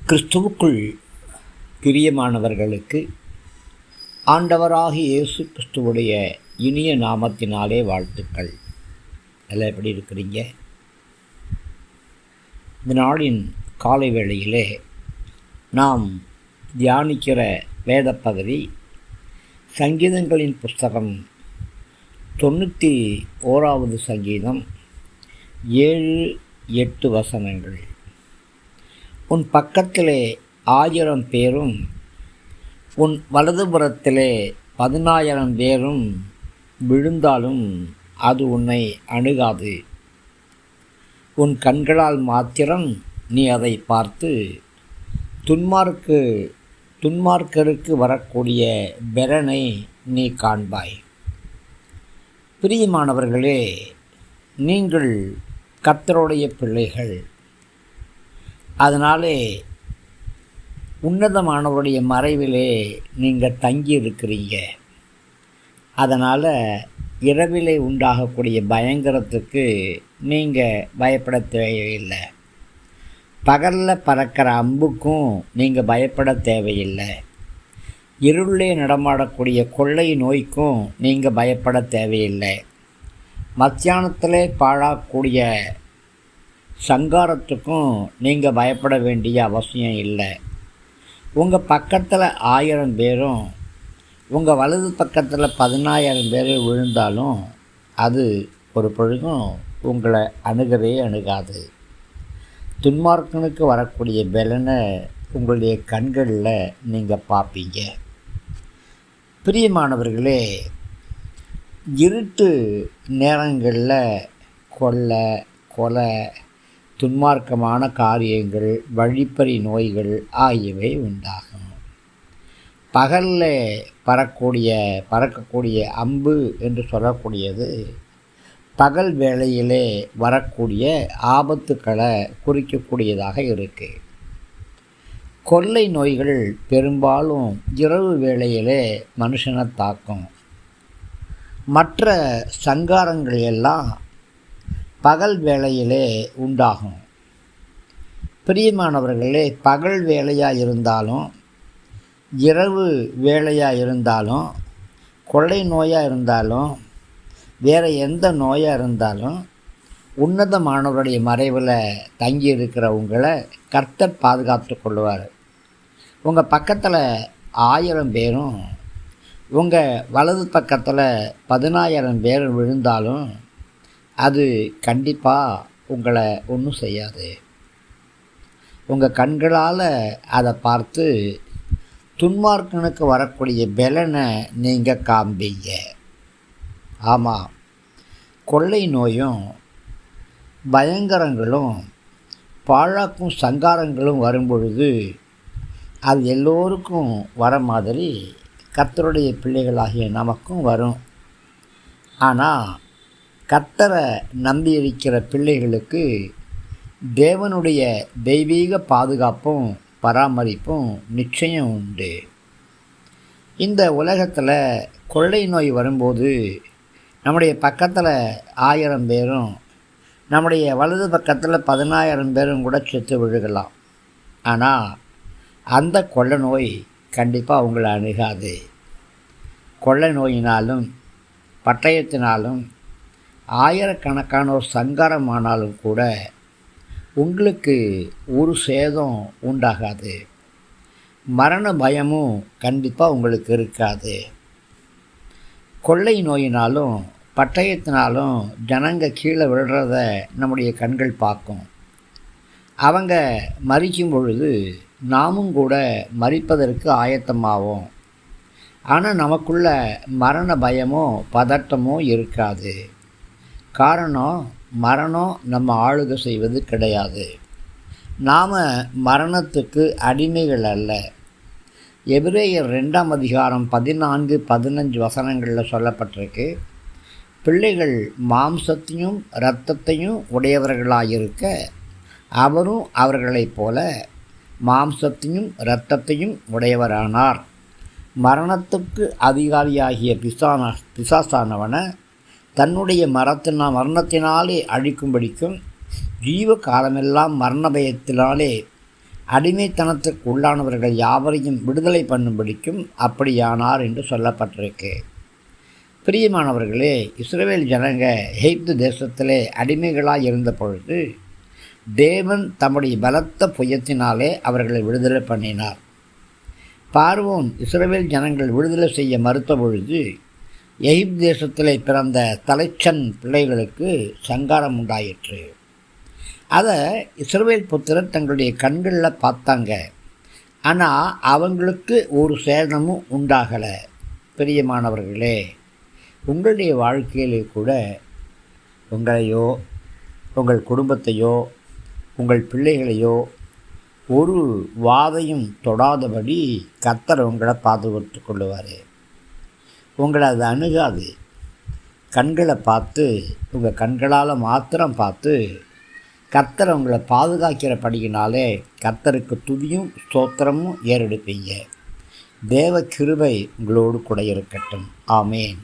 கிறிஸ்துவுக்குள் பிரியமானவர்களுக்கு ஆண்டவராகிய இயேசு கிறிஸ்துவுடைய இனிய நாமத்தினாலே வாழ்த்துக்கள். எல்லாம் எப்படி இருக்கிறீங்க? இந்த நாளின் காலை வேளையிலே நாம் தியானிக்கிற வேத பகுதி சங்கீதங்களின் புஸ்தகம் 91வது சங்கீதம் 7-8 வசனங்கள். உன் பக்கத்திலே 1000 பேரும் உன் வலதுபுறத்திலே 10,000 பேரும் விழுந்தாலும் அது உன்னை அணுகாது. உன் கண்களால் மாத்திரம் நீ அதை பார்த்து துன்மார்க்கருக்கு வரக்கூடிய பெலனை நீ காண்பாய். பிரியமானவர்களே, நீங்கள் கர்த்தருடைய பிள்ளைகள். அதனாலே உன்னதமானவருடைய மறைவிலே நீங்கள் தங்கி இருக்கிறீங்க. அதனால் இரவிலே உண்டாகக்கூடிய பயங்கரத்துக்கு நீங்கள் பயப்பட தேவையில்லை. பகலில் பறக்கிற அம்புக்கும் நீங்கள் பயப்பட தேவையில்லை. இருளிலே நடமாடக்கூடிய கொள்ளை நோய்க்கும் நீங்கள் பயப்பட தேவையில்லை. மத்தியானத்திலே பாழாக்கூடிய சங்காரத்துக்கும் நீங்கள் பயப்பட வேண்டிய அவசியம் இல்லை. உங்கள் பக்கத்தில் 1000 பேரும் உங்கள் வலது பக்கத்தில் 10,000 பேர் விழுந்தாலும் அது ஒரு பொழுதும் உங்களை அணுகவே அணுகாது. துன்மார்க்கனுக்கு வரக்கூடிய பெலனை உங்களுடைய கண்களில் நீங்கள் பார்ப்பீங்க. பிரியமானவர்களே, இருட்டு நேரங்களில் கொலை, துன்மார்க்கமான காரியங்கள், வழிப்பறி நோய்கள் ஆகியவை உண்டாகும். பகலில் பறக்கக்கூடிய அம்பு என்று சொல்லக்கூடியது பகல் வேளையிலே வரக்கூடிய ஆபத்துக்களை குறிக்கக்கூடியதாக இருக்குது. கொள்ளை நோய்கள் பெரும்பாலும் இரவு வேளையிலே மனுஷனை தாக்கும். மற்ற சங்காரங்கள் எல்லாம் பகல் வேளையிலே உண்டாகும். பிரியமானவர்களே, பகல் வேலையாக இருந்தாலும் இரவு வேலையாக இருந்தாலும் கொள்ளை நோயாக இருந்தாலும் வேறு எந்த நோயாக இருந்தாலும் உன்னதமானவருடைய மறைவில் தங்கி இருக்கிற உங்களை கர்த்தர் பாதுகாத்து கொள்வார். உங்கள் பக்கத்தில் 1000 பேரும் உங்கள் வலது பக்கத்தில் 10,000 பேர் விழுந்தாலும் அது கண்டிப்பாக உங்களை ஒன்றும் செய்யாது. உங்கள் கண்களால் அதை பார்த்து துன்மார்க்கனுக்கு வரக்கூடிய பெலனை நீங்கள் காண்பீங்க. ஆமாம், கொள்ளை நோயும் பயங்கரங்களும் பாழாக்கும் சங்காரங்களும் வரும்பொழுது அது எல்லோருக்கும் வர மாதிரி கர்த்தருடைய பிள்ளைகளாகிய நமக்கும் வரும். ஆனால் கர்த்தரை நம்பியிருக்கிற பிள்ளைகளுக்கு தேவனுடைய தெய்வீக பாதுகாப்பும் பராமரிப்பும் நிச்சயம் உண்டு. இந்த உலகத்தில் கொள்ளை நோய் வரும்போது நம்முடைய பக்கத்தில் 1000 பேரும் நம்முடைய வலது பக்கத்தில் 10,000 பேரும் கூட செத்து விழுகலாம். ஆனால் அந்த கொள்ளை நோய் கண்டிப்பாக உங்களை அணுகாது. கொள்ளை நோயினாலும் பட்டயத்தினாலும் ஆயிரக்கணக்கானோர் சங்காரமானாலும் கூட உங்களுக்கு ஒரு சேதம் உண்டாகாது. மரண பயமும் கண்டிப்பாக உங்களுக்கு இருக்காது. கொள்ளை நோயினாலும் பட்டயத்தினாலும் ஜனங்க கீழே விழுறத நம்முடைய கண்கள் பார்க்கும். அவங்க மரிக்கும் பொழுது நாமும் கூட மரிப்பதற்கு ஆயத்தமாவோம். ஆனால் நமக்குள்ள மரண பயமோ பதட்டமோ இருக்காது. காரணம், மரணம் நம்ம ஆளுகை செய்வது கிடையாது. நாம் மரணத்துக்கு அடிமைகள் அல்ல. எபிரேயர் 2ஆம் அதிகாரம் 14-15 வசனங்களில் சொல்லப்பட்டிருக்கு, பிள்ளைகள் மாம்சத்தையும் இரத்தத்தையும் உடையவர்களாயிருக்க அவரும் அவர்களைப் போல மாம்சத்தையும் இரத்தத்தையும் உடையவரானார். மரணத்துக்கு அதிகாரியாகிய பிசாசானவனை தன்னுடைய மரணத்தினாலே அழிக்கும்படிக்கும் ஜீவ காலமெல்லாம் மரண பயத்தினாலே அடிமைத்தனத்துக்கு உள்ளானவர்கள் யாவரையும் விடுதலை பண்ணும்படிக்கும் அப்படியானார் என்று சொல்லப்பட்டிருக்கு. பிரியமானவர்களே, இஸ்ரவேல் ஜனங்க எகிப்து தேசத்திலே அடிமைகளாய் இருந்த பொழுது தேவன் தம்முடைய பலத்த புயத்தினாலே அவர்களை விடுதலை பண்ணினார். பார்வோன் இஸ்ரவேல் ஜனங்கள் விடுதலை செய்ய மறுத்த பொழுது எகிப்து தேசத்திலே பிறந்த தலைச்சன் பிள்ளைகளுக்கு சங்காரம் உண்டாயிற்று. அதை இஸ்ரவேல் புத்திரர் தங்களுடைய கண்களில் பார்த்தாங்க. ஆனால் அவங்களுக்கு ஒரு சேதமும் உண்டாகலை. பிரியமானவர்களே, உங்களுடைய வாழ்க்கையிலே கூட உங்களையோ உங்கள் குடும்பத்தையோ உங்கள் பிள்ளைகளையோ ஒரு வாதையும் தொடாதபடி கர்த்தர் உங்களை பாதுகாத்து கொள்ளுவார். உங்களை அது அணுகாது. கண்களை பார்த்து, உங்கள் கண்களால் மாத்திரம் பார்த்து கர்த்தர் உங்களை பாதுகாக்கிறபடியினாலே கர்த்தருக்கு துதியும் ஸ்தோத்திரமும் ஏறெடுப்பீங்க. தேவ கிருபை உங்களோடு கூட இருக்கட்டும். ஆமேன்.